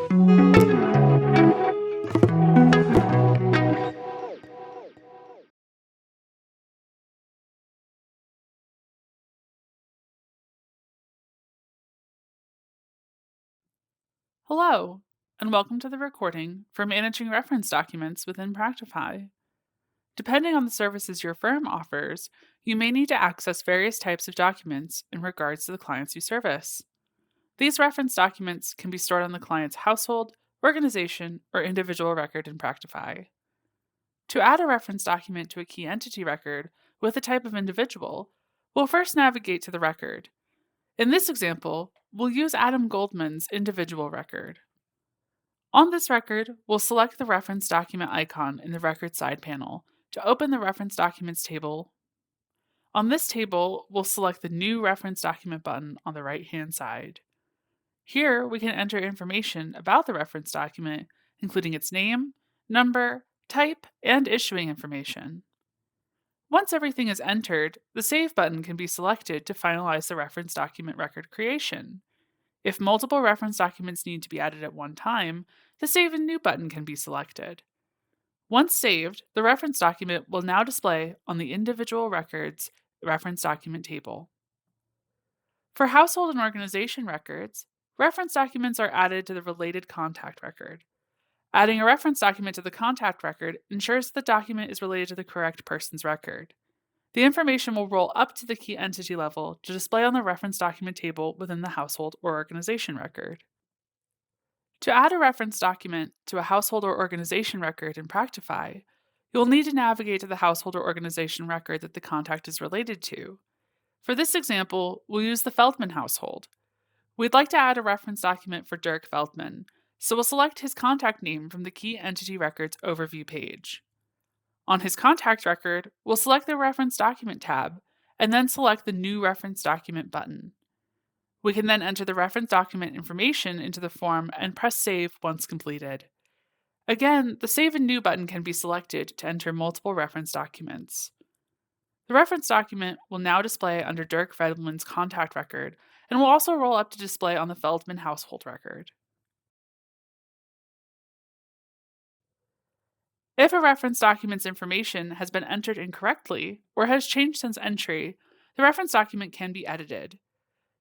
Hello, and welcome to the recording for managing reference documents within Practifi. Depending on the services your firm offers, you may need to access various types of documents in regards to the clients you service. These reference documents can be stored on the client's household, organization, or individual record in Practifi. To add a reference document to a key entity record with a type of individual, we'll first navigate to the record. In this example, we'll use Adam Goldman's individual record. On this record, we'll select the reference document icon in the record side panel to open the reference documents table. On this table, we'll select the new reference document button on the right-hand side. Here, we can enter information about the reference document, including its name, number, type, and issuing information. Once everything is entered, the Save button can be selected to finalize the reference document record creation. If multiple reference documents need to be added at one time, the Save and New button can be selected. Once saved, the reference document will now display on the individual record's reference document table. For household and organization records, reference documents are added to the related contact record. Adding a reference document to the contact record ensures the document is related to the correct person's record. The information will roll up to the key entity level to display on the reference document table within the household or organization record. To add a reference document to a household or organization record in Practifi, you'll need to navigate to the household or organization record that the contact is related to. For this example, we'll use the Feldman household. We'd like to add a reference document for Dirk Feldman, so we'll select his contact name from the Key Entity Records overview page. On his contact record, we'll select the Reference Document tab, and then select the New Reference Document button. We can then enter the reference document information into the form and press Save once completed. Again, the Save and New button can be selected to enter multiple reference documents. The reference document will now display under Dirk Feldman's contact record and will also roll up to display on the Feldman household record. If a reference document's information has been entered incorrectly or has changed since entry, the reference document can be edited.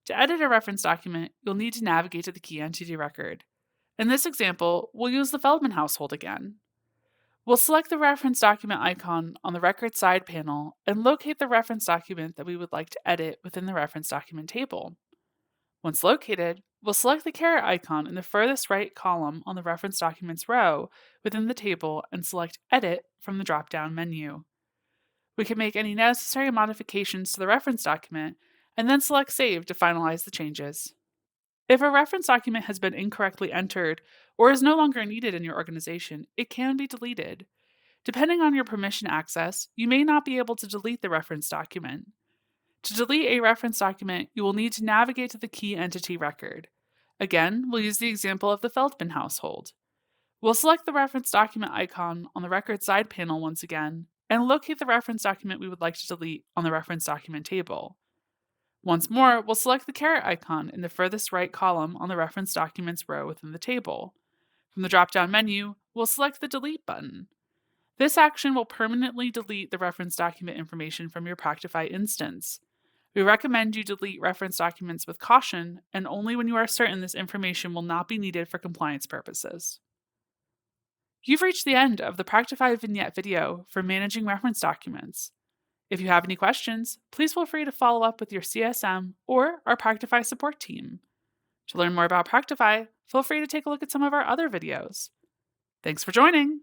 To edit a reference document, you'll need to navigate to the key entity record. In this example, we'll use the Feldman household again. We'll select the reference document icon on the record side panel and locate the reference document that we would like to edit within the reference document table. Once located, we'll select the caret icon in the furthest right column on the reference documents row within the table and select Edit from the drop-down menu. We can make any necessary modifications to the reference document and then select Save to finalize the changes. If a reference document has been incorrectly entered or is no longer needed in your organization, it can be deleted. Depending on your permission access, you may not be able to delete the reference document. To delete a reference document, you will need to navigate to the key entity record. Again, we'll use the example of the Feldman household. We'll select the reference document icon on the record side panel once again, and locate the reference document we would like to delete on the reference document table. Once more, we'll select the caret icon in the furthest right column on the reference documents row within the table. From the drop-down menu, we'll select the Delete button. This action will permanently delete the reference document information from your Practifi instance. We recommend you delete reference documents with caution and only when you are certain this information will not be needed for compliance purposes. You've reached the end of the Practifi vignette video for managing reference documents. If you have any questions, please feel free to follow up with your CSM or our Practifi support team. To learn more about Practifi, feel free to take a look at some of our other videos. Thanks for joining!